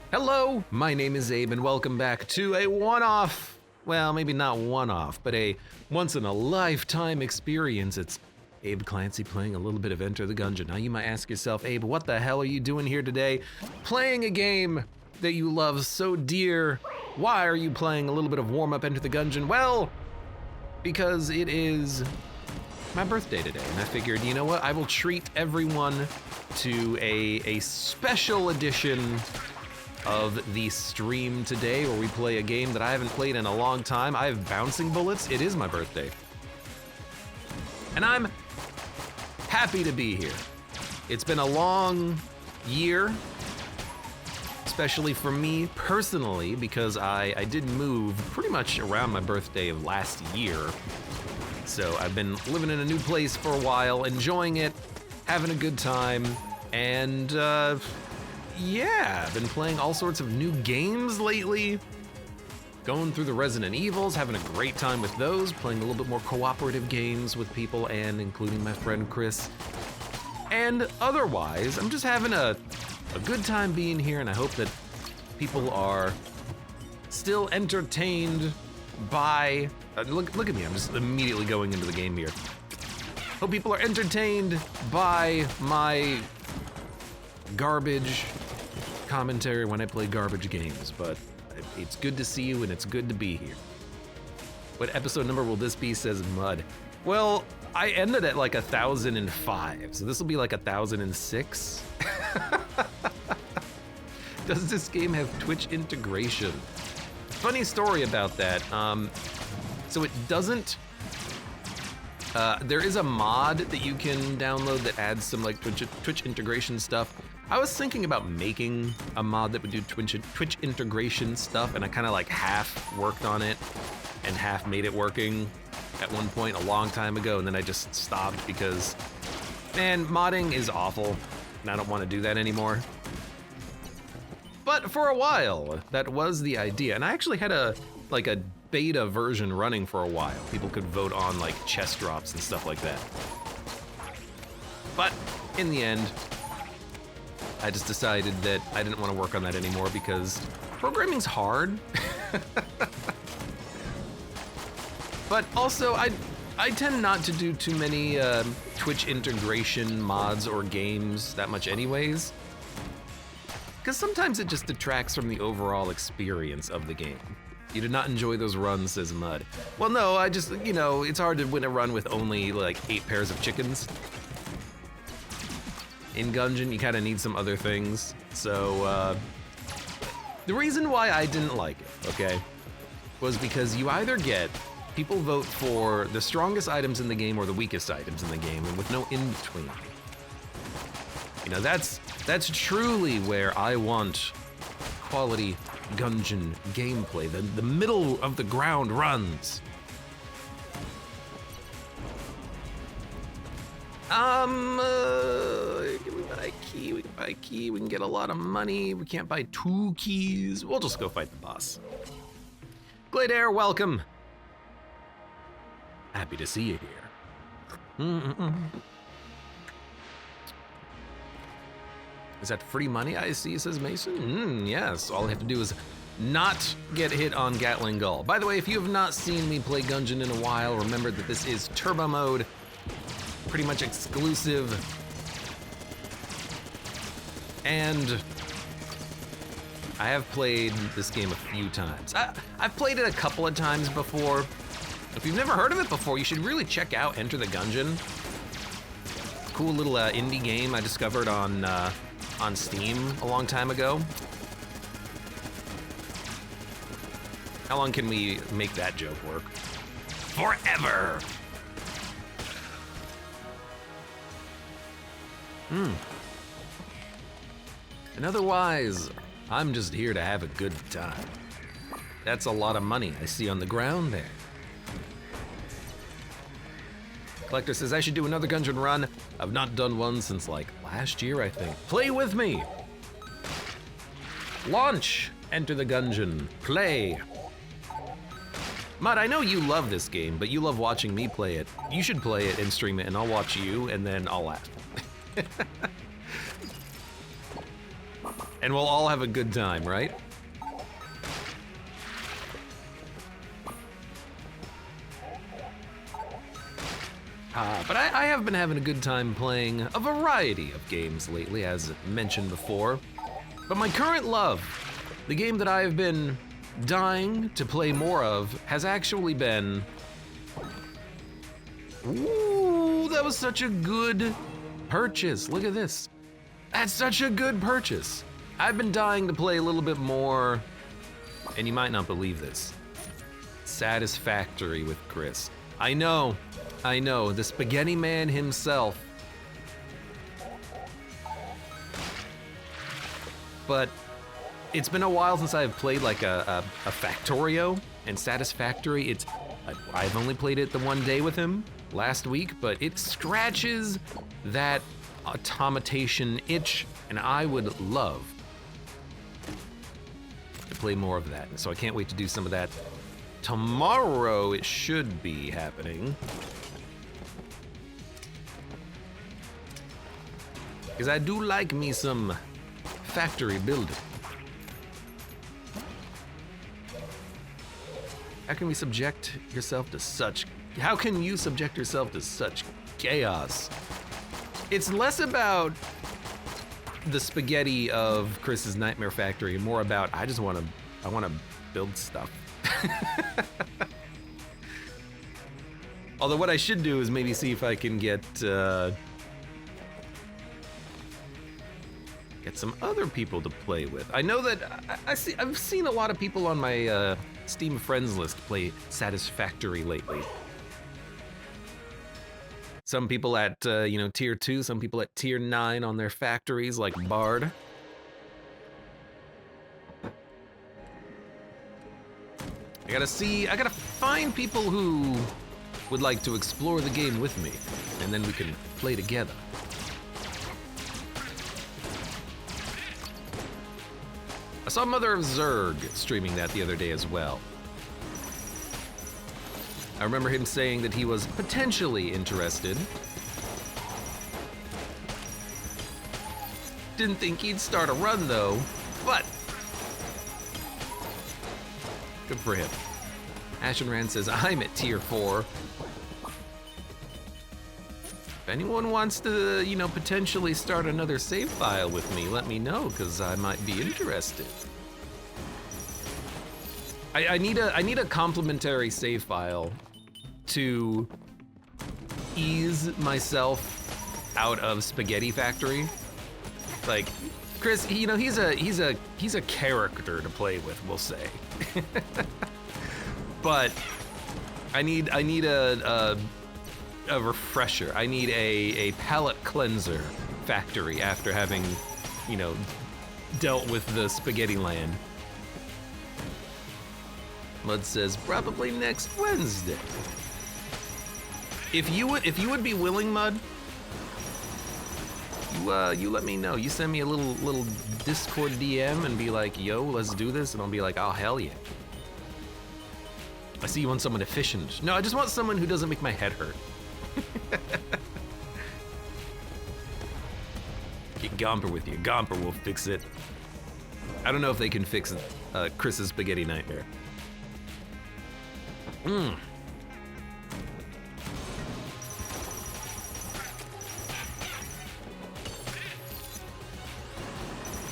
Hello, my name is Abe and welcome back to a one-off, well maybe not one-off, but a once-in-a-lifetime experience. It's Abe Clancy playing a little bit of Enter the Gungeon. Now you might ask yourself, Abe, what the hell are you doing here today? Playing a game that you love so dear. Why are you playing a little bit of warm-up Enter the Gungeon? Well, because it is my birthday today, and I figured, you know what, I will treat everyone to a special edition of the stream today where we play a game that I haven't played in a long time. I have bouncing bullets. It is my birthday. And I'm happy to be here. It's been a long year, especially for me personally, because I did move pretty much around my birthday of last year. So I've been living in a new place for a while, enjoying it, having a good time, and yeah, I've been playing all sorts of new games lately, going through the Resident Evils, having a great time with those, playing a little bit more cooperative games with people and including my friend Chris. And otherwise, I'm just having a good time being here, and I hope that people are still entertained by, look at me, I'm just immediately going into the game here. Hope people are entertained by my garbage commentary when I play garbage games, but it's good to see you and it's good to be here. What episode number will this be, says Mud? Well, I ended at like 1005, so this will be like 1006. Does this game have Twitch integration? Funny story about that. So it doesn't, there is a mod that you can download that adds some like Twitch integration stuff. I was thinking about making a mod that would do Twitch integration stuff, and I kind of like half worked on it and half made it working at one point a long time ago, and then I just stopped because, man, modding is awful, and I don't want to do that anymore. But for a while, that was the idea, and I actually had a beta version running for a while. People could vote on like chest drops and stuff like that. But in the end, I just decided that I didn't want to work on that anymore because programming's hard. But also, I tend not to do too many Twitch integration mods or games that much anyways, because sometimes it just detracts from the overall experience of the game. You did not enjoy those runs, says Mud. Well, no, I just, you know, it's hard to win a run with only like 8 pairs of chickens. In Gungeon, you kind of need some other things. So, the reason why I didn't like it, okay, was because you either get people vote for the strongest items in the game or the weakest items in the game, and with no in-between. You know, that's truly where I want quality Gungeon gameplay, the middle of the ground runs. We can buy a key, we can buy a key, we can get a lot of money, we can't buy 2 keys. We'll just go fight the boss. Gladair, welcome. Happy to see you here. Is that free money I see, says Mason? Yes, all I have to do is not get hit on Gatling Gull. By the way, if you have not seen me play Gungeon in a while, remember that this is turbo mode, pretty much exclusive. And I have played this game a few times. I've played it a couple of times before. If you've never heard of it before, you should really check out Enter the Gungeon. Cool little indie game I discovered on Steam a long time ago. How long can we make that joke work? Forever! And otherwise, I'm just here to have a good time. That's a lot of money I see on the ground there. Collector says I should do another Gungeon run. I've not done one since like last year, I think. Play with me. Launch Enter the Gungeon. Play. Mud, I know you love this game, but you love watching me play it. You should play it and stream it, and I'll watch you, and then I'll laugh. and we'll all have a good time, right? But I have been having a good time playing a variety of games lately, as mentioned before. But my current love, the game that I have been dying to play more of, has actually been... Ooh, that was such a good purchase. Look at this. That's such a good purchase. I've been dying to play a little bit more, and you might not believe this. Satisfactory with Chris. I know, the spaghetti man himself. But it's been a while since I've played like a Factorio, and Satisfactory, I've only played it the one day with him last week, but it scratches that automation itch, and I would love to play more of that. So I can't wait to do some of that. Tomorrow it should be happening. Because I do like me some factory building. How can you subject yourself to such chaos? It's less about the spaghetti of Chris's Nightmare Factory and more about I want to build stuff. Although what I should do is maybe see if I can get some other people to play with. I know that I've seen a lot of people on my Steam friends list play Satisfactory lately. Some people at tier 2, some people at tier 9 on their factories like Bard. I gotta find people who would like to explore the game with me, and then we can play together. I saw Mother of Zerg streaming that the other day as well. I remember him saying that he was potentially interested. Didn't think he'd start a run though, but good for him. Ashenran says, I'm at tier 4. If anyone wants to, potentially start another save file with me, let me know, because I might be interested. I need a complimentary save file to ease myself out of Spaghetti Factory. Like, Chris, he's a character to play with, we'll say. But I need a refresher. I need a palate cleanser factory after having, dealt with the Spaghetti Land. Mud says probably next Wednesday. If you would be willing, Mud, you let me know. You send me a little Discord DM and be like, yo, let's do this, and I'll be like, oh hell yeah. I see you want someone efficient. No, I just want someone who doesn't make my head hurt. Get Gomper with you. Gomper will fix it. I don't know if they can fix Chris's Spaghetti Nightmare.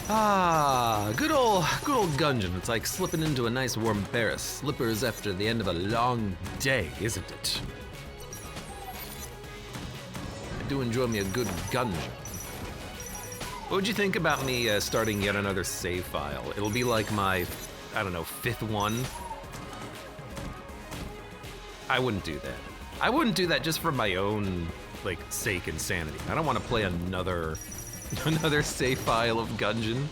Ah, good old Gungeon. It's like slipping into a nice warm pair of slippers after the end of a long day, isn't it? I do enjoy me a good Gungeon. What would you think about me starting yet another save file? It'll be like my, I don't know, 5th one. I wouldn't do that. I wouldn't do that just for my own, sake and sanity. I don't want to play another save file of Gungeon.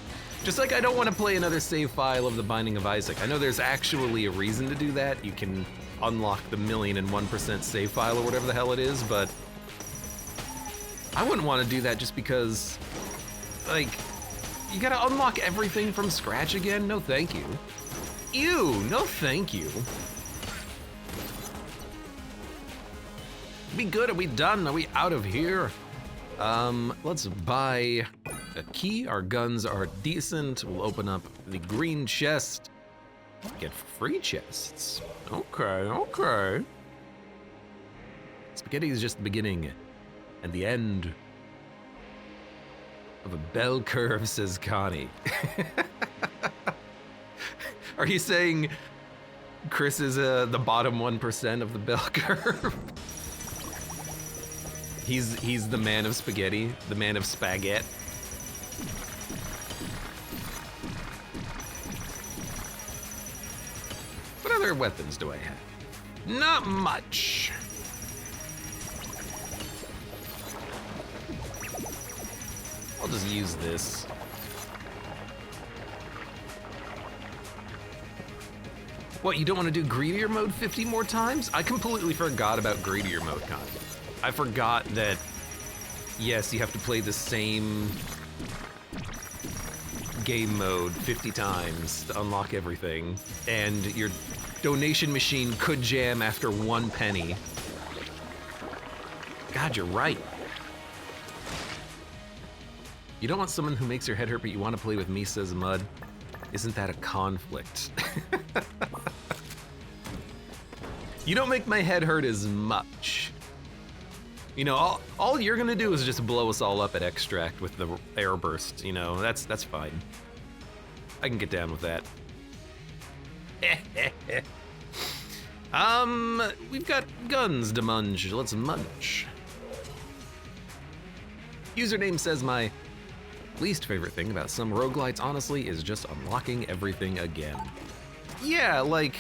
Just like I don't want to play another save file of The Binding of Isaac. I know there's actually a reason to do that. You can unlock the 1,000,001% save file or whatever the hell it is, but I wouldn't want to do that just because, you gotta unlock everything from scratch again? No thank you. Ew, no thank you. Be good, are we done? Are we out of here? Let's buy a key. Our guns are decent. We'll open up the green chest. Get free chests. Okay, okay. Spaghetti is just the beginning and the end of a bell curve, says Connie. Are you saying Chris is the bottom 1% of the bell curve? He's the man of spaghetti, the man of spaghetti. What other weapons do I have? Not much. I'll just use this. What, you don't want to do greedier mode 50 more times? I completely forgot about greedier mode, Connie. I forgot that, yes, you have to play the same game mode 50 times to unlock everything, and your donation machine could jam after 1 penny. God, you're right. You don't want someone who makes your head hurt, but you want to play with me, says Mud. Isn't that a conflict? You don't make my head hurt as much. You know, all you're gonna do is just blow us all up at extract with the air burst. You know, that's fine. I can get down with that. We've got guns to munch. Let's munch. Username says my least favorite thing about some roguelites, honestly, is just unlocking everything again. Yeah, like,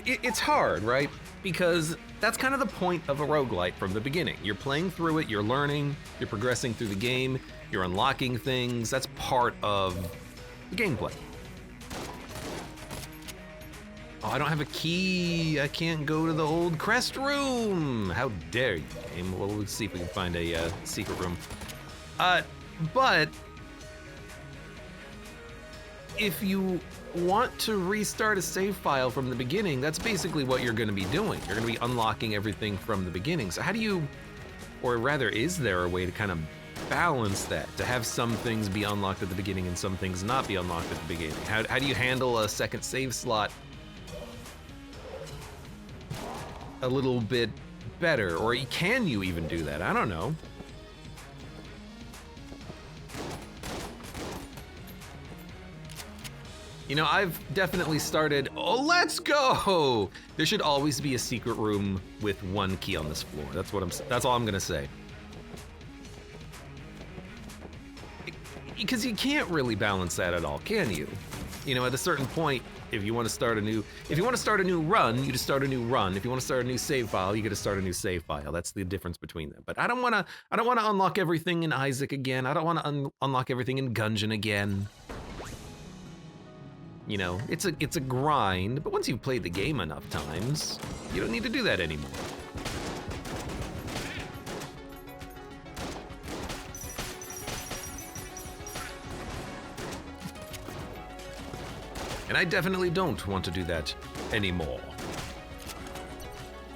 it's hard, right? Because that's kind of the point of a roguelite from the beginning. You're playing through it, you're learning, you're progressing through the game, you're unlocking things. That's part of the gameplay. Oh, I don't have a key. I can't go to the old Crest room. How dare you, game? Well, let's see if we can find a secret room. But if you want to restart a save file from the beginning, that's basically what you're going to be doing. You're going to be unlocking everything from the beginning. So how do you, or rather, is there a way to kind of balance that, to have some things be unlocked at the beginning and some things not be unlocked at the beginning? How do you handle a second save slot a little bit better? Or can you even do that? I don't know. You know, I've definitely started, oh, let's go! There should always be a secret room with 1 key on this floor. That's all I'm gonna say. Because you can't really balance that at all, can you? You know, at a certain point, if you want to start a new run, you just start a new run. If you want to start a new save file, you get to start a new save file. That's the difference between them. But I don't want to unlock everything in Isaac again. I don't want to unlock everything in Gungeon again. You know, it's a grind, but once you've played the game enough times, you don't need to do that anymore. And I definitely don't want to do that anymore.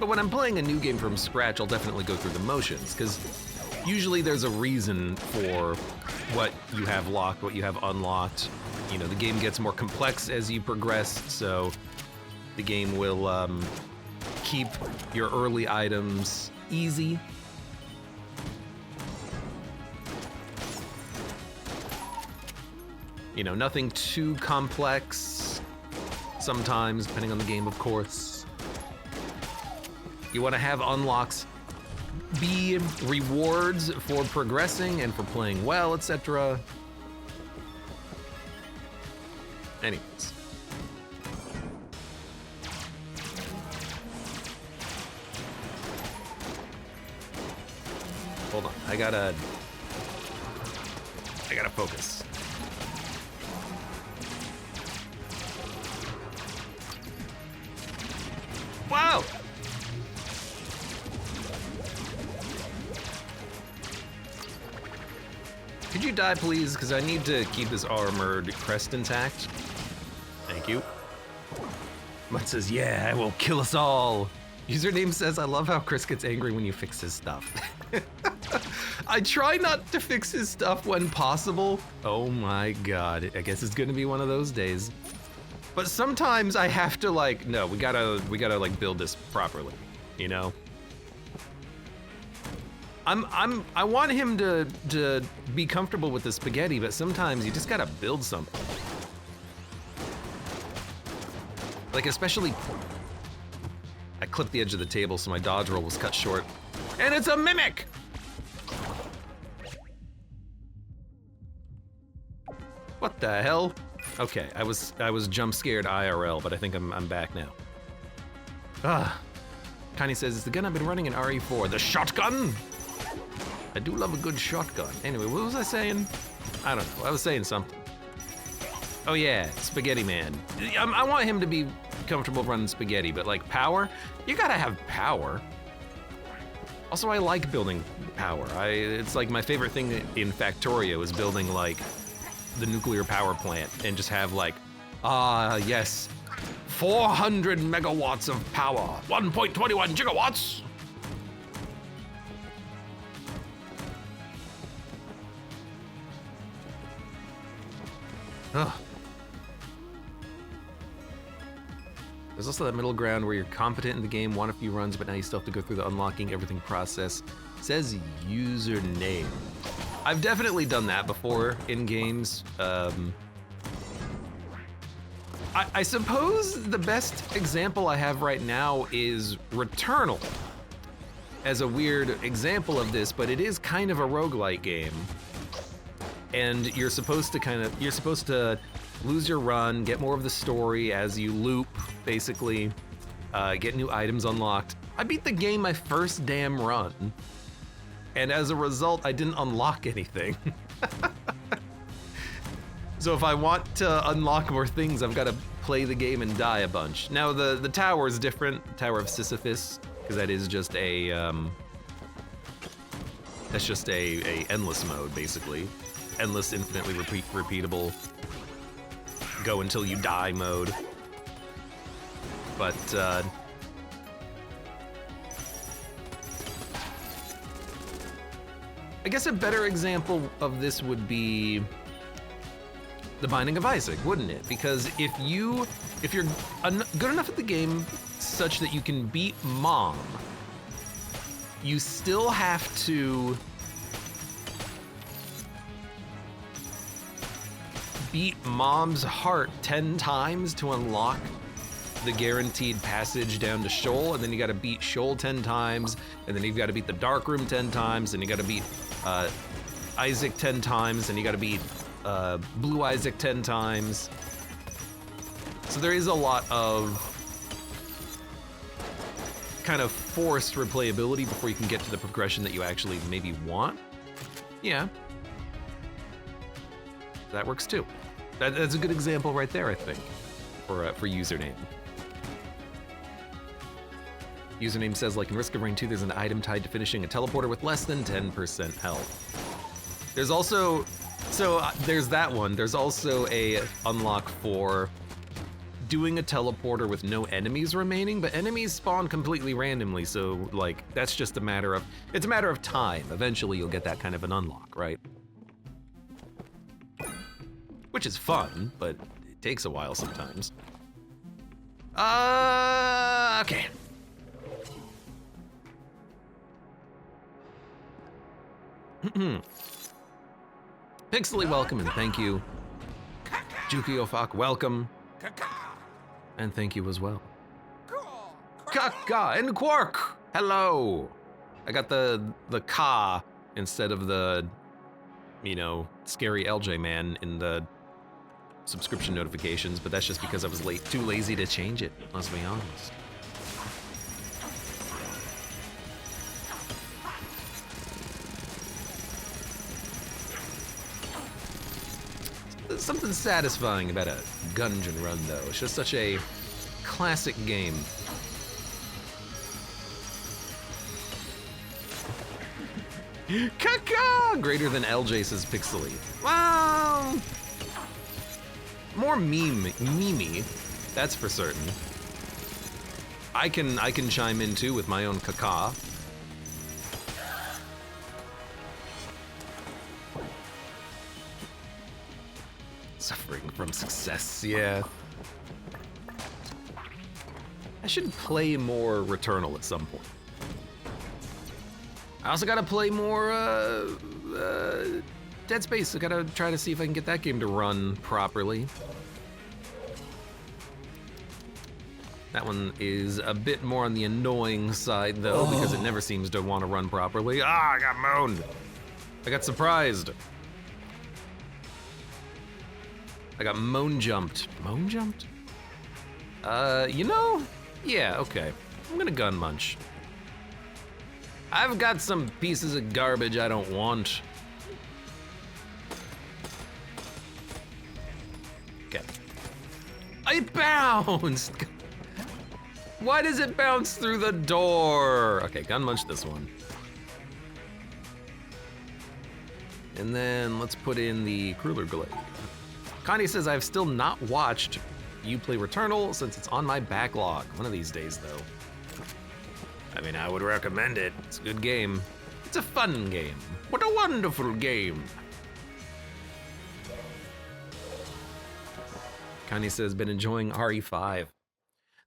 But when I'm playing a new game from scratch, I'll definitely go through the motions, because usually there's a reason for what you have locked, what you have unlocked. You know, the game gets more complex as you progress, so the game will keep your early items easy. You know, nothing too complex sometimes, depending on the game, of course. You want to have unlocks be rewards for progressing and for playing well, etc. Anyways. Hold on, I gotta focus. Wow! Could you die, please? Because I need to keep this armored crest intact. Thank you. Mutt says, yeah, I will kill us all. Username says, I love how Chris gets angry when you fix his stuff. I try not to fix his stuff when possible. Oh my god, I guess it's gonna be one of those days. But sometimes I have to like, no, we gotta like build this properly, you know? I want him to be comfortable with the spaghetti, but sometimes you just gotta build something. Like especially, I clipped the edge of the table so my dodge roll was cut short. And it's a mimic! What the hell? Okay, I was jump scared IRL, but I think I'm back now. Connie says, it's the gun I've been running in RE4. The shotgun? I do love a good shotgun. Anyway, what was I saying? I don't know, I was saying something. Oh yeah, Spaghetti Man. I want him to be comfortable running spaghetti, but like power, you gotta have power. Also, I like building power. It's like my favorite thing in Factorio is building like the nuclear power plant and just have like, yes, 400 megawatts of power, 1.21 gigawatts. Ugh. There's also that middle ground where you're competent in the game, won a few runs, but now you still have to go through the unlocking everything process. It says username. I've definitely done that before in games. I suppose the best example I have right now is Returnal as a weird example of this, but it is kind of a roguelike game. And you're supposed to lose your run, get more of the story as you loop, basically, get new items unlocked. I beat the game my first damn run, and as a result, I didn't unlock anything. So if I want to unlock more things, I've got to play the game and die a bunch. Now the tower is different, Tower of Sisyphus, because that is just a that's just a endless mode, basically. Endless, infinitely repeatable, go until you die mode. But I guess a better example of this would be The Binding of Isaac, wouldn't it? Because if you're good enough at the game such that you can beat Mom, you still have to beat Mom's heart 10 times to unlock the guaranteed passage down to Sheol, and then you gotta beat Sheol 10 times, and then you've gotta beat the Dark Room 10 times, and you gotta beat Isaac 10 times, and you gotta beat Blue Isaac 10 times. So there is a lot of kind of forced replayability before you can get to the progression that you actually maybe want. Yeah. That works too. That's a good example right there, I think, for username. Username says, like in Risk of Rain 2, there's an item tied to finishing a teleporter with less than 10% health. There's also, there's that one. There's also a unlock for doing a teleporter with no enemies remaining, but enemies spawn completely randomly, so like, that's just it's a matter of time. Eventually you'll get that kind of an unlock, right? Which is fun, but it takes a while sometimes. Okay. Pixely, welcome, and thank you. Jukio Fak, welcome. And thank you as well. Kaka and Quark, hello. I got the ka instead of the, you know, scary LJ man in the subscription notifications, but that's just because I was too lazy to change it, let's be honest. There's something satisfying about a Gungeon run, though. It's just such a classic game. Kaka! Greater than LJ, says Pixely. Well, more meme-y, that's for certain. I can chime in too with my own kaka. from success, yeah. I should play more Returnal at some point. I also gotta play more Dead Space. I gotta try to see if I can get that game to run properly. That one is a bit more on the annoying side, though, because it never seems to want to run properly. Ah, I got moaned. I got surprised. I got moan jumped. Moan jumped? You know? Yeah, okay. I'm gonna gun munch. I've got some pieces of garbage I don't want. Okay. I bounced! Why does it bounce through the door? Okay, gun munch this one. And then let's put in the Cruller Glade. Connie says, I've still not watched you play Returnal since it's on my backlog. One of these days, though. I mean, I would recommend it. It's a good game. It's a fun game. What a wonderful game. Connie says, been enjoying RE5.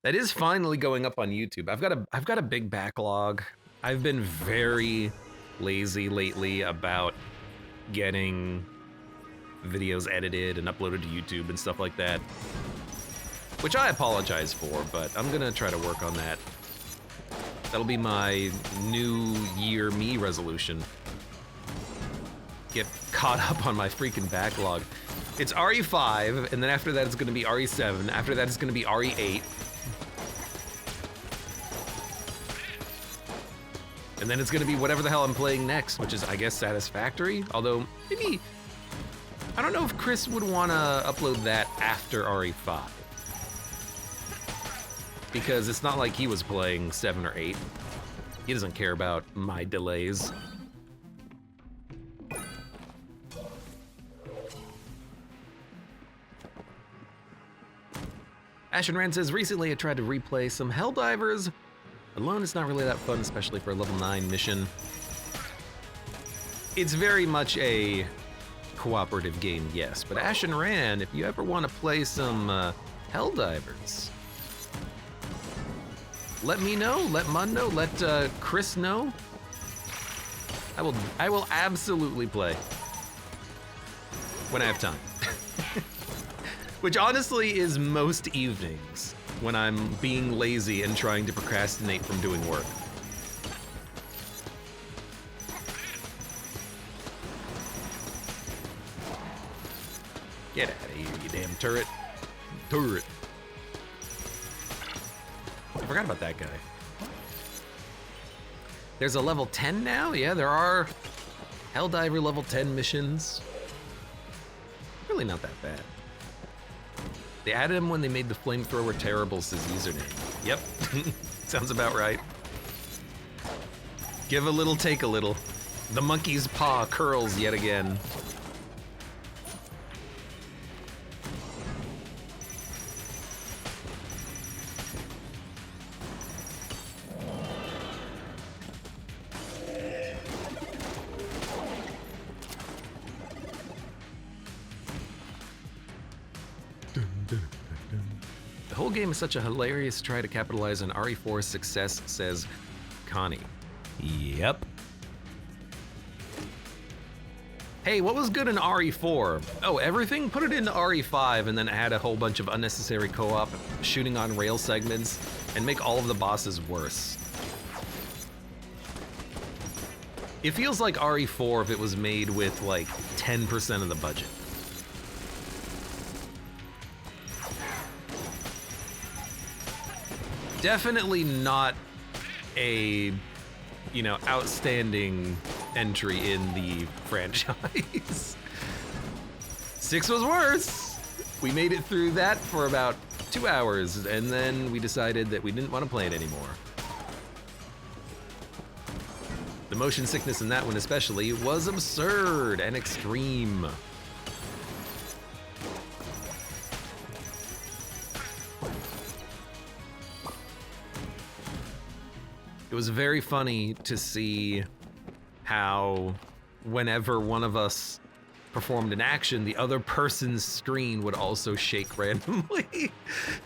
That is finally going up on YouTube. I've got a big backlog. I've been very lazy lately about getting videos edited and uploaded to YouTube and stuff like that, which I apologize for, but I'm gonna try to work on that. That'll be my new year me resolution. Get caught up on my freaking backlog. It's RE5, and then after that it's gonna be RE7. After that it's gonna be RE8. And then it's gonna be whatever the hell I'm playing next, which is, I guess, Satisfactory. Although, maybe, I don't know if Chris would wanna upload that after RE5. Because it's not like he was playing 7 or 8. He doesn't care about my delays. Ashen Rand says, recently I tried to replay some Helldivers. Alone it's not really that fun, especially for a level 9 mission. It's very much a cooperative game, yes. But Ashen Rand, if you ever want to play some Helldivers, let me know, let Mun know, let Chris know. I will absolutely play when I have time. Which honestly is most evenings when I'm being lazy and trying to procrastinate from doing work. Get out of here, you damn turret. Turret. I forgot about that guy. There's a level 10 now? Yeah, there are Helldiver level 10 missions. Really not that bad. They added him when they made the flamethrower terrible's his username. Yep, sounds about right. Give a little, take a little. The monkey's paw curls yet again. The whole game is such a hilarious try to capitalize on RE4's success, says Connie. Yep. Hey, what was good in RE4? Oh, everything? Put it into RE5 and then add a whole bunch of unnecessary co-op, shooting on rail segments, and make all of the bosses worse. It feels like RE4 if it was made with like 10% of the budget. Definitely not a, you know, outstanding entry in the franchise. 6 was worse. We made it through that for about 2 hours, and then we decided that we didn't want to play it anymore. The motion sickness in that one especially was absurd and extreme. It was very funny to see how whenever one of us performed an action, the other person's screen would also shake randomly.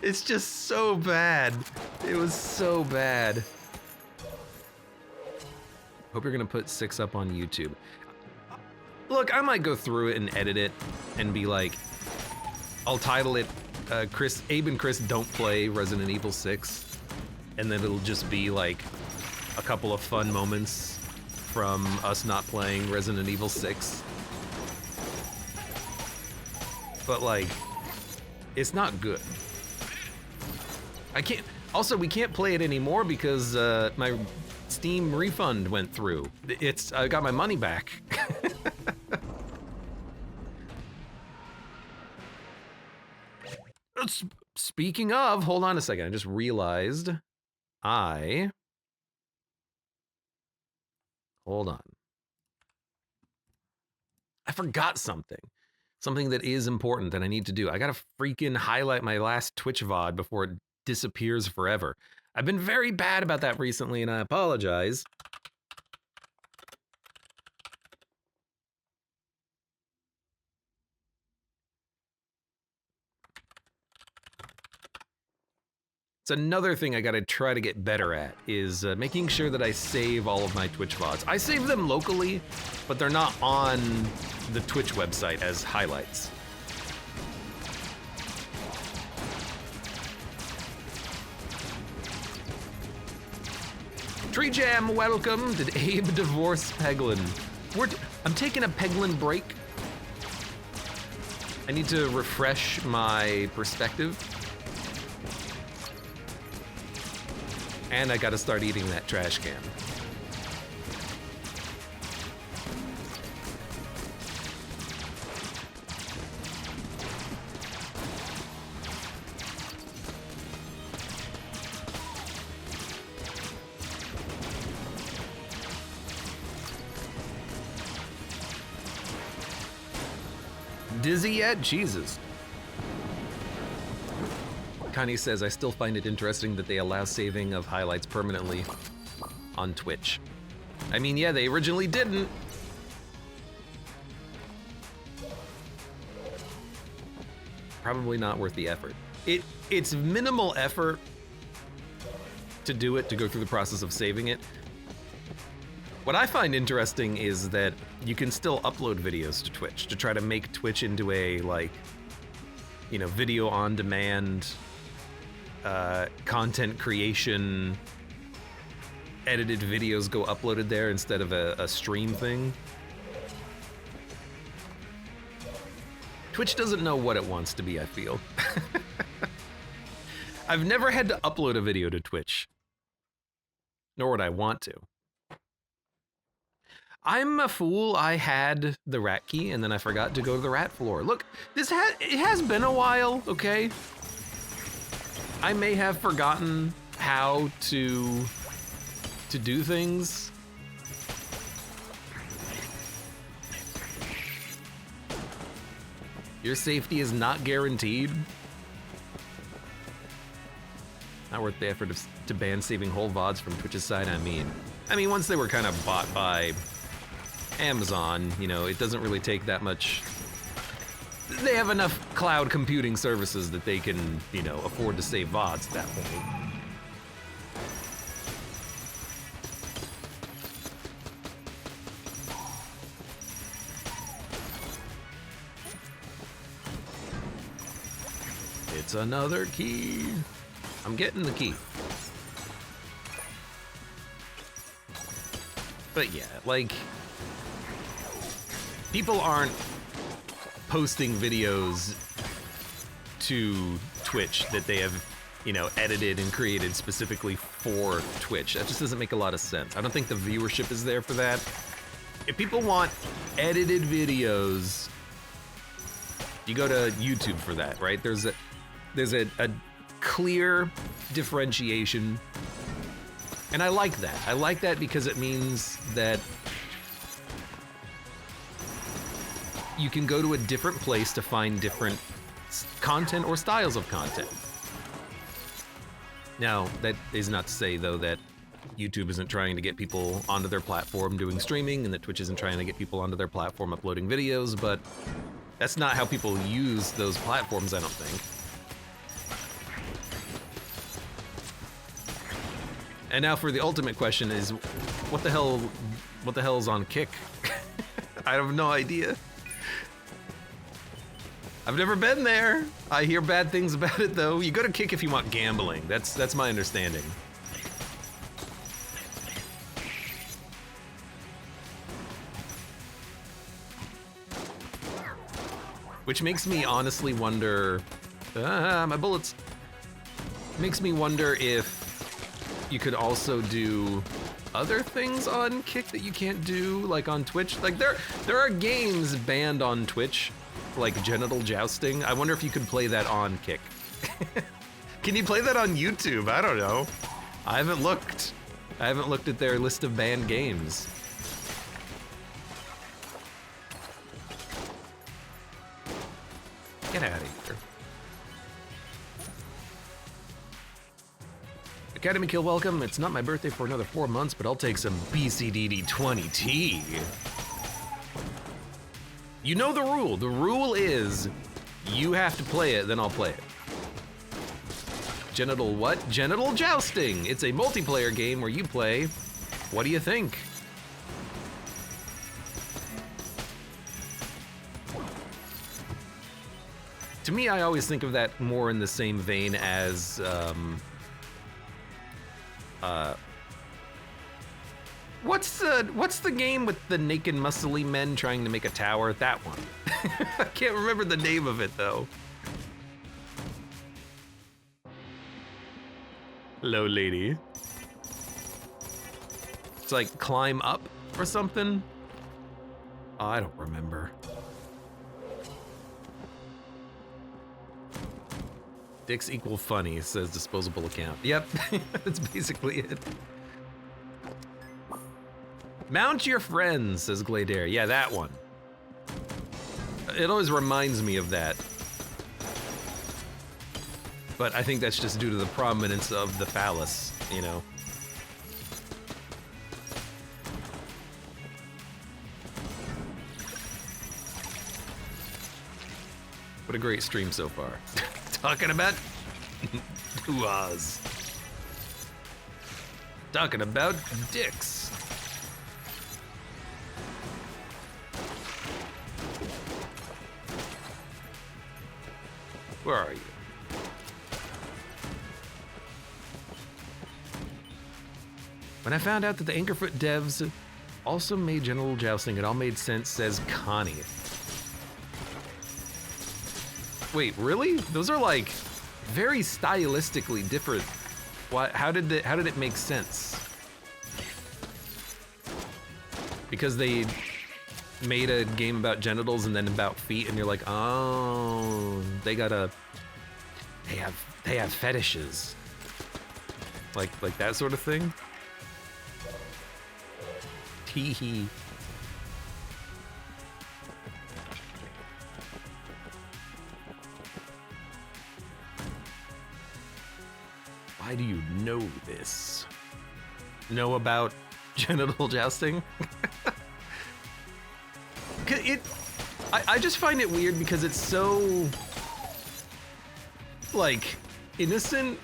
It's just so bad. It was so bad. Hope you're gonna put 6 up on YouTube. Look, I might go through it and edit it and be like, I'll title it Abe and Chris don't play Resident Evil 6. And then it'll just be like a couple of fun moments from us not playing Resident Evil 6. But like, it's not good. I can't, also we can't play it anymore because my Steam refund went through. I got my money back. Speaking of, hold on a second, I just realized hold on. I forgot something. Something that is important that I need to do. I gotta freaking highlight my last Twitch VOD before it disappears forever. I've been very bad about that recently, and I apologize. It's another thing I gotta try to get better at, is making sure that I save all of my Twitch VODs. I save them locally, but they're not on the Twitch website as highlights. Tree Jam, welcome. Did Abe divorce Peglin? I'm taking a Peglin break. I need to refresh my perspective. And I gotta start eating that trash can. Dizzy yet? Jesus. Kanye says, I still find it interesting that they allow saving of highlights permanently on Twitch. I mean, yeah, they originally didn't. Probably not worth the effort. It's minimal effort to do it, to go through the process of saving it. What I find interesting is that you can still upload videos to Twitch to try to make Twitch into a, like, you know, video on demand, content creation, edited videos go uploaded there instead of a stream thing. Twitch doesn't know what it wants to be, I feel. I've never had to upload a video to Twitch, nor would I want to. I'm a fool. I had the rat key and then I forgot to go to the rat floor. Look, it has been a while, okay? I may have forgotten how to do things. Your safety is not guaranteed. Not worth the effort to ban saving whole VODs from Twitch's side, I mean, once they were kind of bought by Amazon, you know, it doesn't really take that much. They have enough cloud computing services that they can, you know, afford to save VODs at that point. It's another key. I'm getting the key. But yeah, like, people aren't posting videos to Twitch that they have, you know, edited and created specifically for Twitch. That just doesn't make a lot of sense. I don't think the viewership is there for that. If people want edited videos, you go to YouTube for that, right? There's a clear differentiation. And I like that. I like that because it means that you can go to a different place to find different content or styles of content. Now, that is not to say, though, that YouTube isn't trying to get people onto their platform doing streaming, and that Twitch isn't trying to get people onto their platform uploading videos, but that's not how people use those platforms, I don't think. And now for the ultimate question is, what the hell is on Kick? I have no idea. I've never been there. I hear bad things about it though. You go to Kick if you want gambling. That's my understanding. Which makes me honestly wonder, my bullets. Makes me wonder if you could also do other things on Kick that you can't do like on Twitch. Like there are games banned on Twitch, like genital jousting. I wonder if you could play that on Kick. Can you play that on YouTube? I don't know. I haven't looked at their list of banned games. Get out of here. Academy Kill, welcome. It's not my birthday for another 4 months, but I'll take some BCDD 20T. You know the rule. The rule is you have to play it, then I'll play it. Genital what? Genital jousting. It's a multiplayer game where you play. What do you think? To me, I always think of that more in the same vein as, what's the game with the naked muscly men trying to make a tower? That one. I can't remember the name of it though. Hello, lady. It's like climb up or something. Oh, I don't remember. Dicks equal funny, says disposable account. Yep, that's basically it. Mount your friends, says Gladair. Yeah, that one. It always reminds me of that. But I think that's just due to the prominence of the phallus, you know. What a great stream so far. Talking about hoo-ahs. Talking about dicks. Where are you? When I found out that the Anchorfoot devs also made genital jousting, it all made sense, says Connie. Wait, really? Those are like very stylistically different. What? How did it make sense? Because they made a game about genitals and then about feet, and you're like, oh, they have fetishes, like that sort of thing. Tee hee. Why do you know this? Know about genital jousting? I just find it weird because it's so, like, innocent,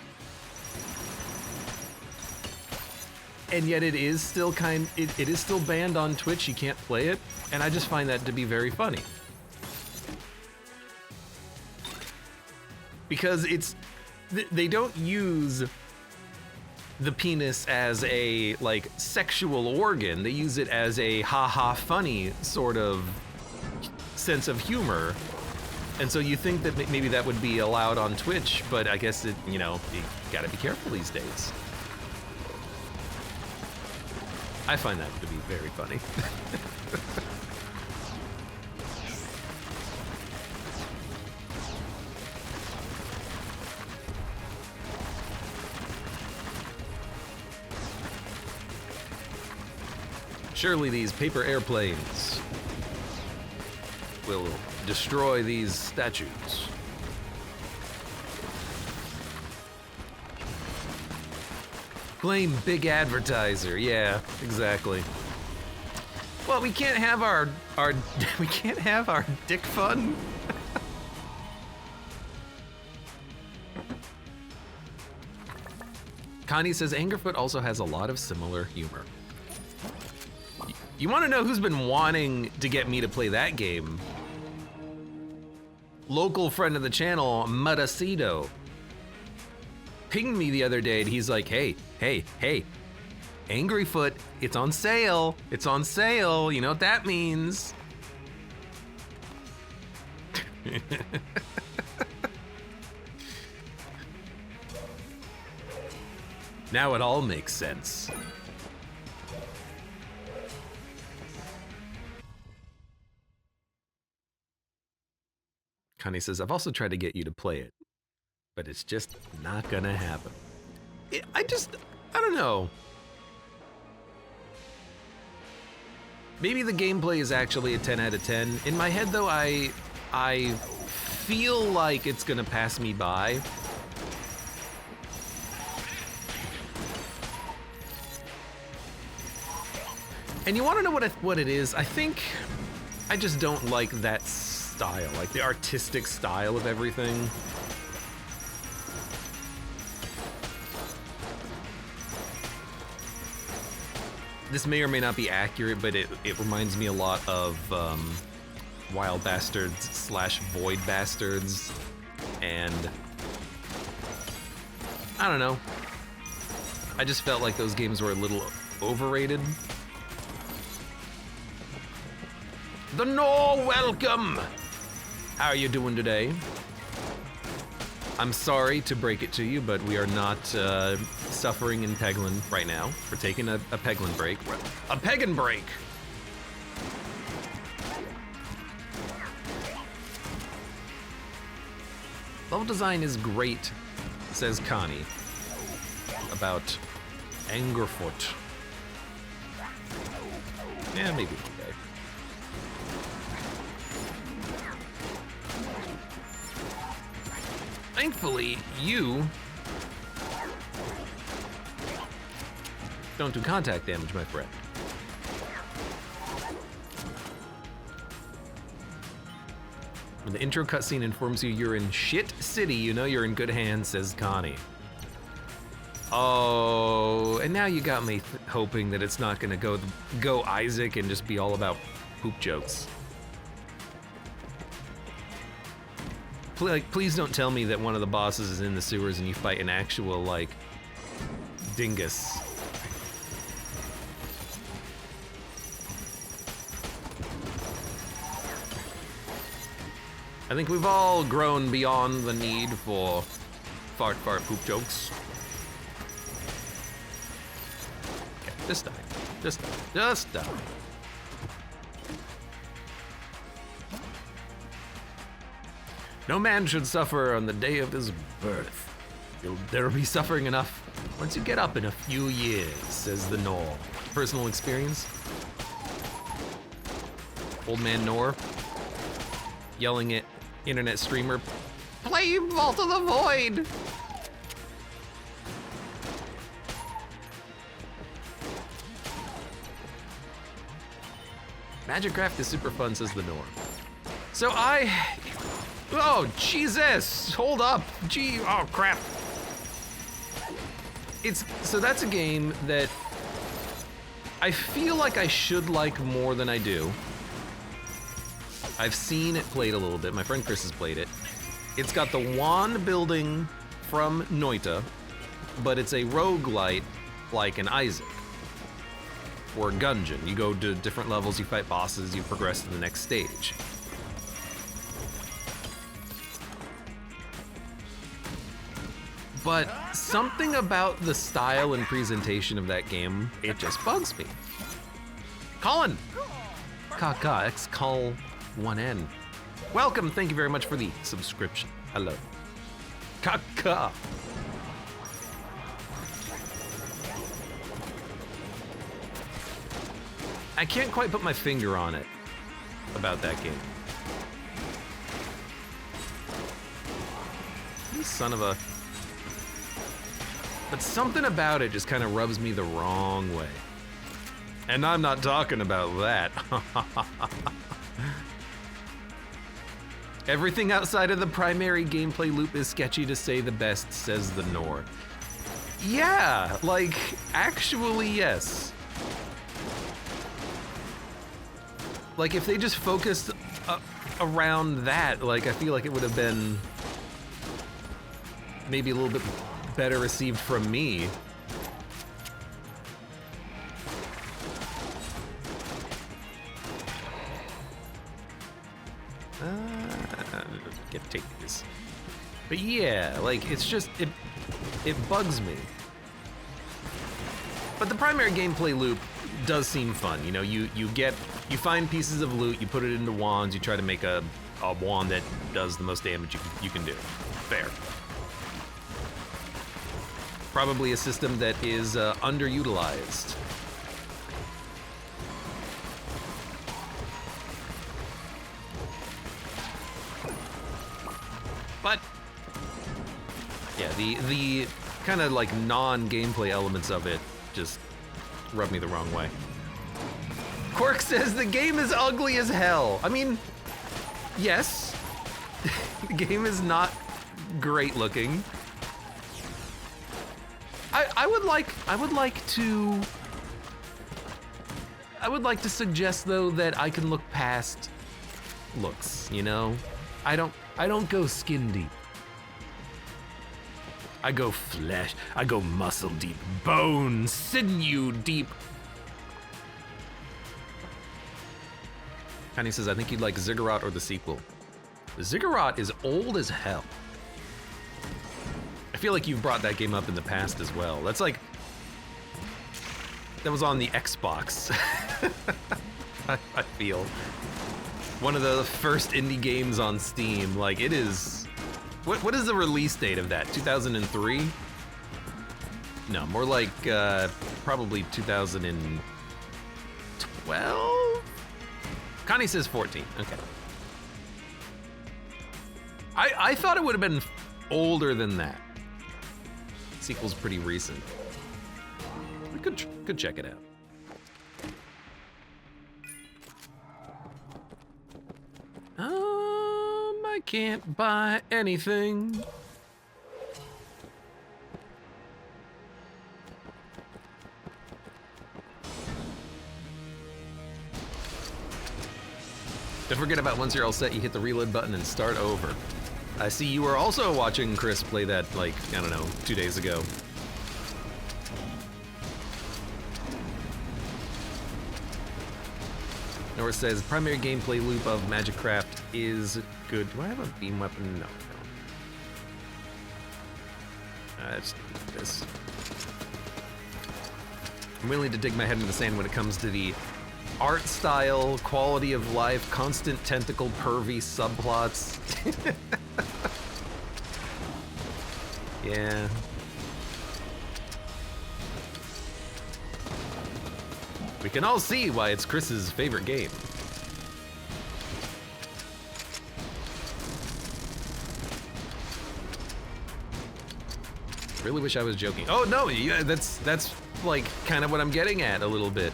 and yet it is still it is still banned on Twitch. You can't play it, and I just find that to be very funny. Because they don't use the penis as a, like, sexual organ. They use it as a ha-ha funny sort of sense of humor. And so you think that maybe that would be allowed on Twitch, but I guess you gotta be careful these days. I find that to be very funny. Surely these paper airplanes will destroy these statues. Claim big advertiser. Yeah, exactly. Well, we can't have our we can't have our dick fun. Connie says Angerfoot also has a lot of similar humor. You want to know who's been wanting to get me to play that game? Local friend of the channel, Mudacito, pinged me the other day and he's like, hey, Angryfoot, it's on sale. It's on sale. You know what that means. Now it all makes sense. Connie says, I've also tried to get you to play it, but it's just not gonna happen. I don't know. Maybe the gameplay is actually a 10 out of 10. In my head though, I feel like it's gonna pass me by. And you wanna know what it is? I think I just don't like that style, like the artistic style of everything. This may or may not be accurate, but it reminds me a lot of Wild Bastards / Void Bastards, and I don't know. I just felt like those games were a little overrated. The Nor, welcome! How are you doing today? I'm sorry to break it to you, but we are not suffering in Peglin right now. We're taking a Peglin break. A Pegan break! Level design is great, says Connie. About Angerfoot. Yeah, maybe one day. Thankfully, you don't do contact damage, my friend. When the intro cutscene informs you you're in shit city, you know you're in good hands, says Connie. Oh, and now you got me hoping that it's not gonna go Isaac and just be all about poop jokes. Like, please don't tell me that one of the bosses is in the sewers and you fight an actual, like, dingus. I think we've all grown beyond the need for fart poop jokes. Okay, just die. No man should suffer on the day of his birth. There'll be suffering enough once you get up in a few years, says the Nor. Personal experience? Old man Nor yelling at internet streamer, play Vault of the Void! Magic Craft is super fun, says the Nor. So oh, Jesus! Hold up! Gee, oh crap! So that's a game that I feel like I should like more than I do. I've seen it played a little bit. My friend Chris has played it. It's got the wand building from Noita, but it's a roguelite like an Isaac or a Gungeon. You go to different levels, you fight bosses, you progress to the next stage. But something about the style and presentation of that game, it just bugs me. Colin! KKX Call 1N. Welcome, thank you very much for the subscription. Hello. Kaka. I can't quite put my finger on it about that game. You son of a... But something about it just kind of rubs me the wrong way. And I'm not talking about that. Everything outside of the primary gameplay loop is sketchy to say the best, says the Nor. Yeah, like, actually, yes. Like, if they just focused around that, like, I feel like it would have been maybe a little bit better received from me. Get take this. But yeah, like, it's just, it bugs me. But the primary gameplay loop does seem fun. You know, you find pieces of loot, you put it into wands, you try to make a wand that does the most damage you can do. Fair. Probably a system that is underutilized. But yeah, the kind of like non-gameplay elements of it just rub me the wrong way. Quirk says the game is ugly as hell. I mean, yes, the game is not great looking. I would like to suggest though that I can look past looks, you know? I don't go skin deep. I go flesh, I go muscle deep, bone, sinew deep. Connie says, I think you'd like Ziggurat or the sequel. Ziggurat is old as hell. I feel like you've brought that game up in the past as well. That's like, that was on the Xbox. I feel. One of the first indie games on Steam. Like, it is, what is the release date of that? 2003? No, more like probably 2012? Connie says 14, okay. I thought it would have been older than that. Sequel's pretty recent. We could check it out. I can't buy anything. Don't forget about once you're all set, you hit the reload button and start over. I see you were also watching Chris play that, like, I don't know, 2 days ago. Nora says, primary gameplay loop of Magicraft is good. Do I have a beam weapon? No. Let's do this. I'm willing to dig my head in the sand when it comes to the art style, quality of life, constant tentacle pervy subplots. Yeah. We can all see why it's Chris's favorite game. Really wish I was joking. Oh no, yeah, that's like kind of what I'm getting at a little bit.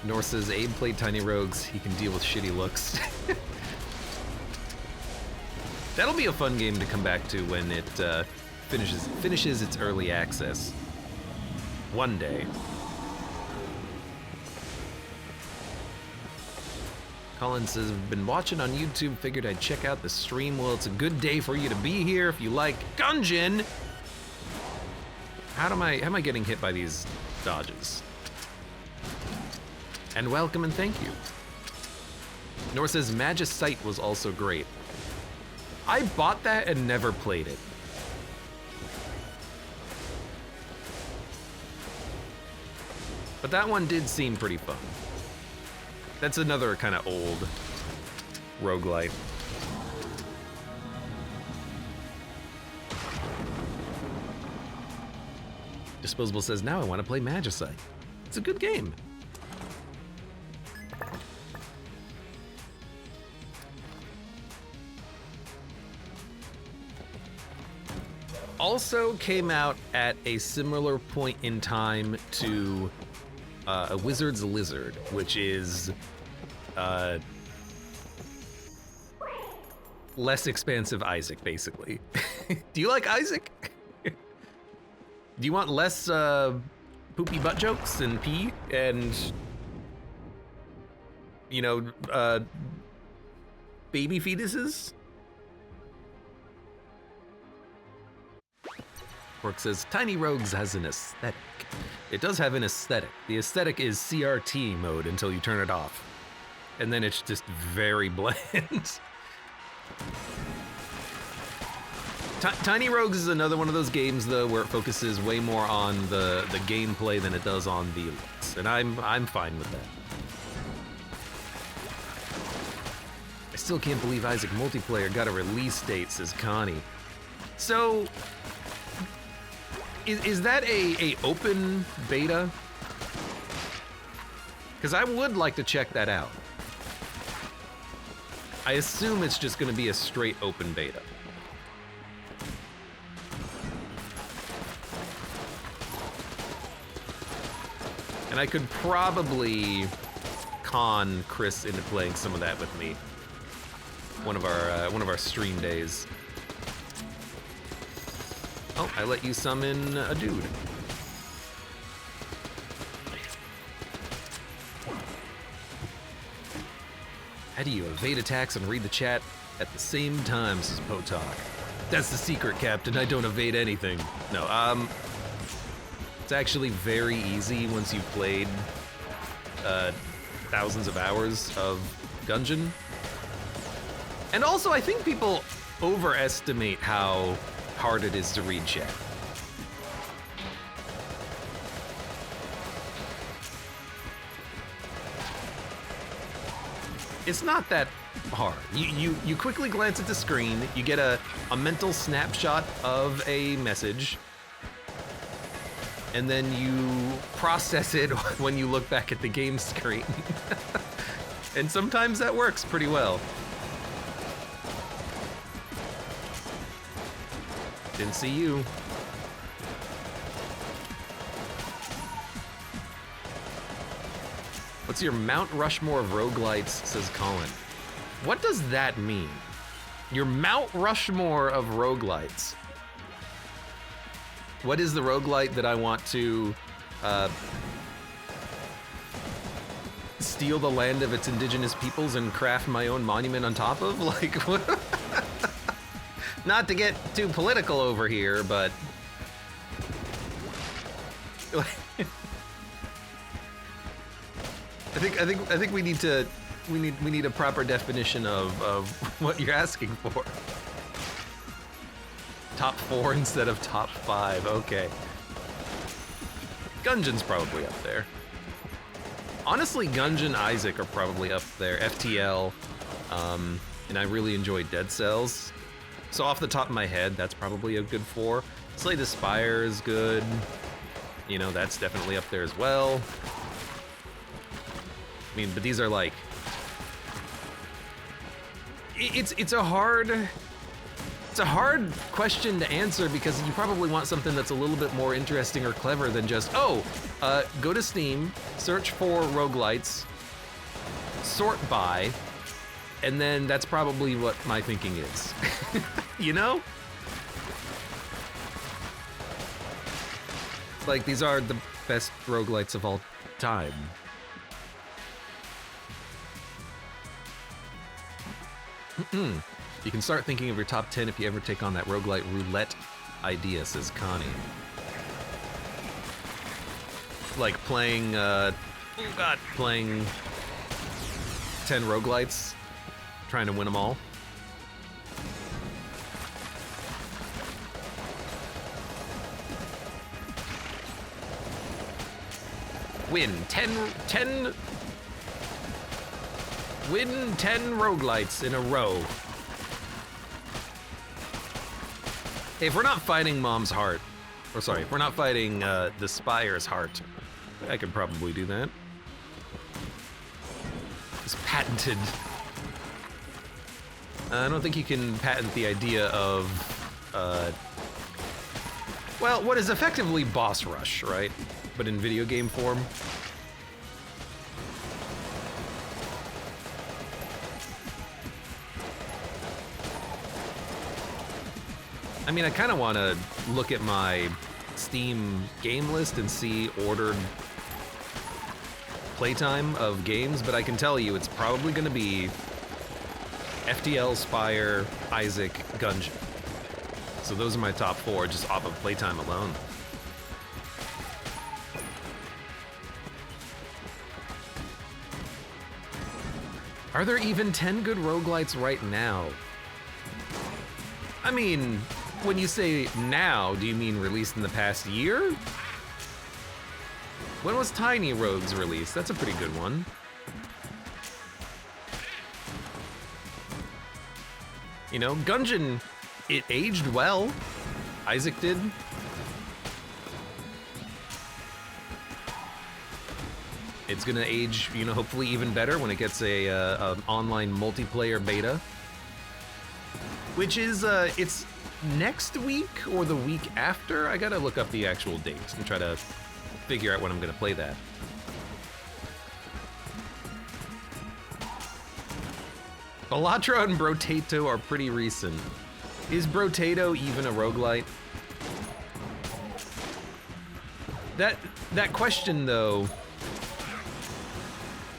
Nor says Abe played Tiny Rogues. He can deal with shitty looks. That'll be a fun game to come back to when it finishes its early access. One day. Colin says, I've been watching on YouTube, figured I'd check out the stream. Well, it's a good day for you to be here if you like Gungeon. How am I getting hit by these dodges? And welcome and thank you. Nor says Magicite was also great. I bought that and never played it. But that one did seem pretty fun. That's another kind of old roguelite. Disposable says, now I want to play Magicite. It's a good game. Also came out at a similar point in time to a Wizard's Lizard, which is less expansive Isaac, basically. Do you like Isaac? Do you want less poopy butt jokes and pee and, you know, baby fetuses? Quark says, Tiny Rogues has an aesthetic. It does have an aesthetic. The aesthetic is CRT mode until you turn it off. And then it's just very bland. Tiny Rogues is another one of those games, though, where it focuses way more on the gameplay than it does on the looks, and I'm fine with that. I still can't believe Isaac Multiplayer got a release date, says Connie. So, is that a open beta? Because I would like to check that out. I assume it's just going to be a straight open beta. And I could probably con Chris into playing some of that with me. One of our stream days. Oh, I let you summon a dude. How do you evade attacks and read the chat at the same time, says Potok. That's the secret, Captain. I don't evade anything. No, it's actually very easy once you've played thousands of hours of Gungeon. And also, I think people overestimate how hard it is to read chat. It's not that hard. You quickly glance at the screen, you get a mental snapshot of a message, and then you process it when you look back at the game screen. And sometimes that works pretty well. Didn't see you. What's your Mount Rushmore of roguelites, says Colin. What does that mean? Your Mount Rushmore of roguelites. What is the roguelite that I want to steal the land of its indigenous peoples and craft my own monument on top of? Like, what? Not to get too political over here, but I think we need a proper definition of what you're asking for. Top 4 instead of top 5. Okay. Gungeon's probably up there. Honestly, Gungeon, Isaac are probably up there. FTL, and I really enjoy Dead Cells. So off the top of my head, that's probably a good 4. Slay the Spire is good. You know, that's definitely up there as well. I mean, but these are like, it's a hard question to answer because you probably want something that's a little bit more interesting or clever than just, go to Steam, search for roguelites, sort by, and then that's probably what my thinking is. You know? Like, these are the best roguelites of all time. You can start thinking of your top 10 if you ever take on that roguelite roulette idea, says Connie. Like playing, playing 10 roguelites, trying to win them all. Win 10 roguelites in a row. Hey, if we're not fighting Mom's heart, Or sorry, if we're not fighting the Spire's heart, I could probably do that. It's patented. I don't think you can patent the idea of, well, what is effectively boss rush, right? But in video game form. I mean, I kind of want to look at my Steam game list and see ordered playtime of games, but I can tell you it's probably going to be FTL, Spire, Isaac, Gungeon. So those are my top 4 just off of playtime alone. Are there even 10 good roguelites right now? I mean, when you say now, do you mean released in the past year? When was Tiny Rogues released? That's a pretty good one. You know, Gungeon, it aged well. Isaac did. It's gonna age, you know, hopefully even better when it gets a online multiplayer beta. Which is, it's next week or the week after? I gotta look up the actual dates and try to figure out when I'm gonna play that. Balatro and Brotato are pretty recent. Is Brotato even a roguelite? That question, though,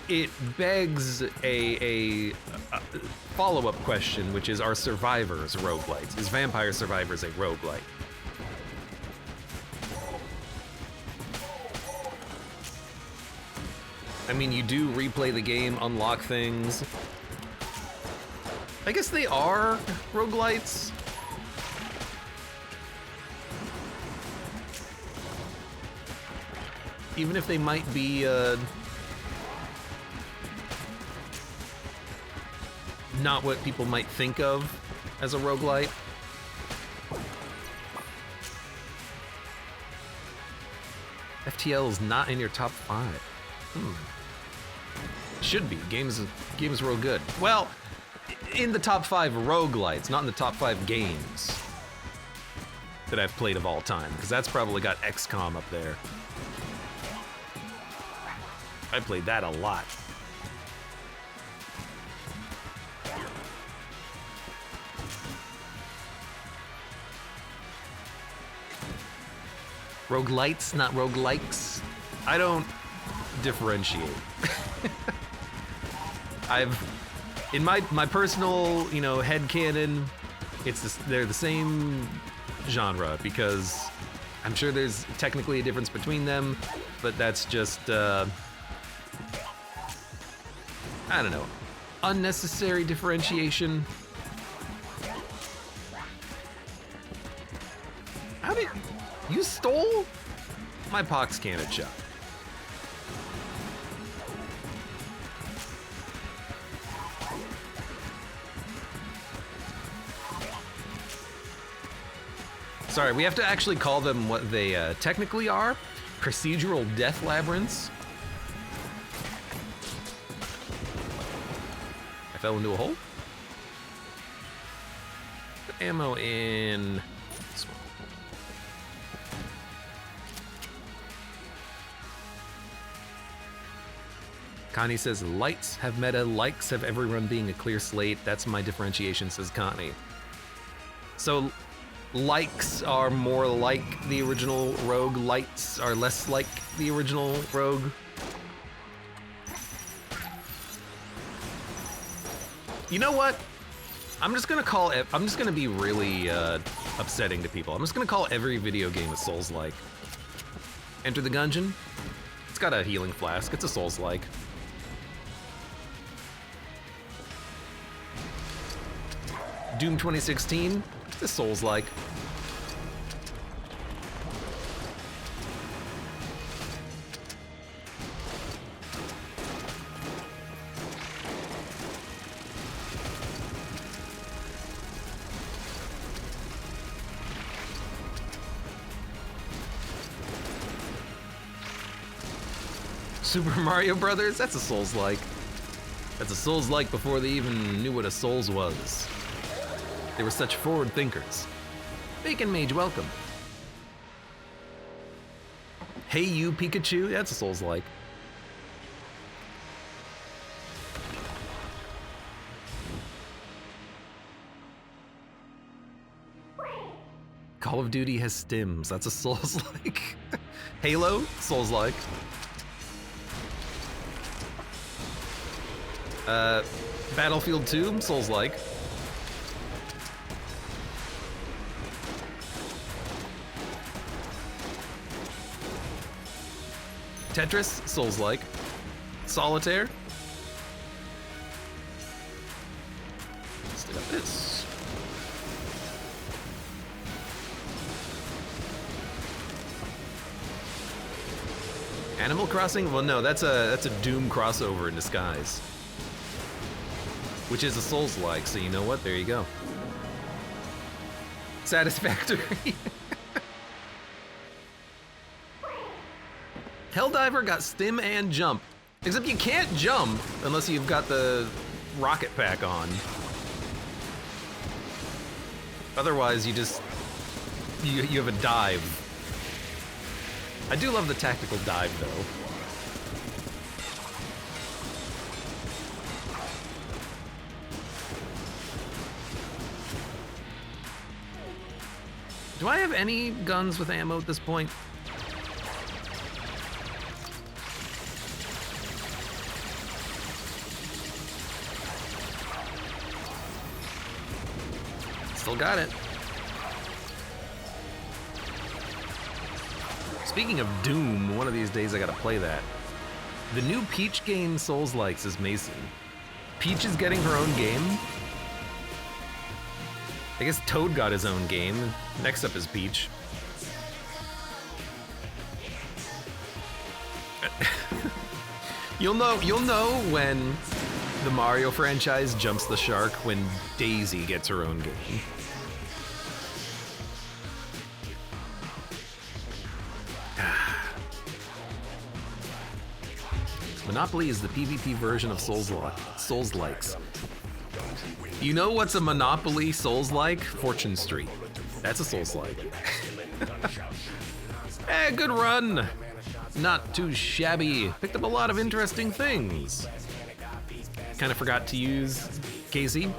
it begs a follow-up question, which is, are survivors roguelites? Is Vampire Survivors a roguelite? I mean, you do replay the game, unlock things. I guess they are roguelites. Even if they might be, not what people might think of as a roguelite. FTL is not in your top 5. Should be. Game's real good. Well, in the top 5 roguelites, not in the top 5 games that I've played of all time, because that's probably got XCOM up there. I played that a lot. Roguelites, not roguelikes. I don't differentiate. In my personal, you know, headcanon, they're the same genre, because I'm sure there's technically a difference between them, but that's just, I don't know, unnecessary differentiation. How did you stole my pox cannon shot? Sorry, we have to actually call them what they technically are. Procedural death labyrinths. I fell into a hole. Put ammo in this one. Connie says, lights have meta, likes have everyone being a clear slate. That's my differentiation, says Connie. So, likes are more like the original Rogue, lights are less like the original Rogue. You know what? I'm just gonna be really upsetting to people. I'm just gonna call every video game a Souls-like. Enter the Gungeon. It's got a healing flask. It's a Souls-like. Doom 2016. It's a Souls-like. Super Mario Brothers? That's a Souls-like. That's a Souls-like before they even knew what a Souls was. They were such forward thinkers. Bacon Mage, welcome. Hey You Pikachu, that's a Souls-like. Call of Duty has stims, that's a Souls-like. Halo, Souls-like. Battlefield 2, Souls-like. Tetris, Souls-like. Solitaire. Let's look at this. Animal Crossing? Well, no, that's a Doom crossover in disguise. Which is a Souls-like, so you know what? There you go. Satisfactory. Helldiver got stim and jump. Except you can't jump unless you've got the rocket pack on. Otherwise, you have a dive. I do love the tactical dive, though. Do I have any guns with ammo at this point? Still got it. Speaking of Doom, one of these days I gotta play that. The new Peach game Souls-likes is Mason. Peach is getting her own game. I guess Toad got his own game. Next up is Peach. You'll know when the Mario franchise jumps the shark when Daisy gets her own game. Monopoly is the PvP version of Souls-likes. You know what's a Monopoly Souls-like? Fortune Street. That's a Souls-like. Good run. Not too shabby. Picked up a lot of interesting things. Kind of forgot to use Casey.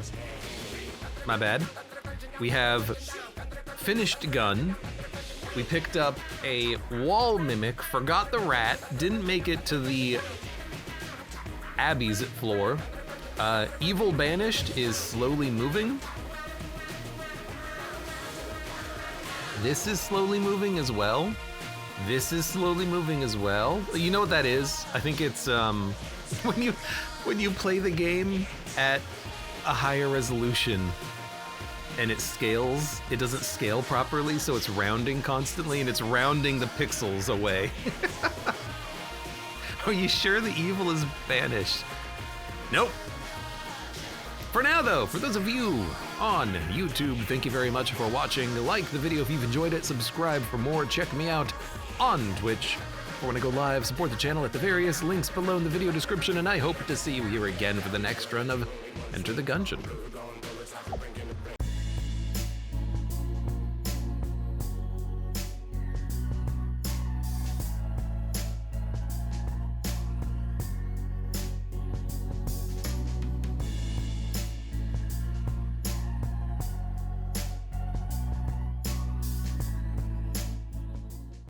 My bad. We have finished gun. We picked up a wall mimic, forgot the rat, didn't make it to the Abby's floor. Evil Banished is slowly moving. This is slowly moving as well. This is slowly moving as well. You know what that is? I think it's when you play the game at a higher resolution and it scales, it doesn't scale properly, so it's rounding constantly and it's rounding the pixels away. Are you sure the evil is banished? Nope. For now though, for those of you on YouTube, thank you very much for watching. Like the video if you've enjoyed it, subscribe for more, check me out on Twitch or when I go live, support the channel at the various links below in the video description, and I hope to see you here again for the next run of Enter the Gungeon.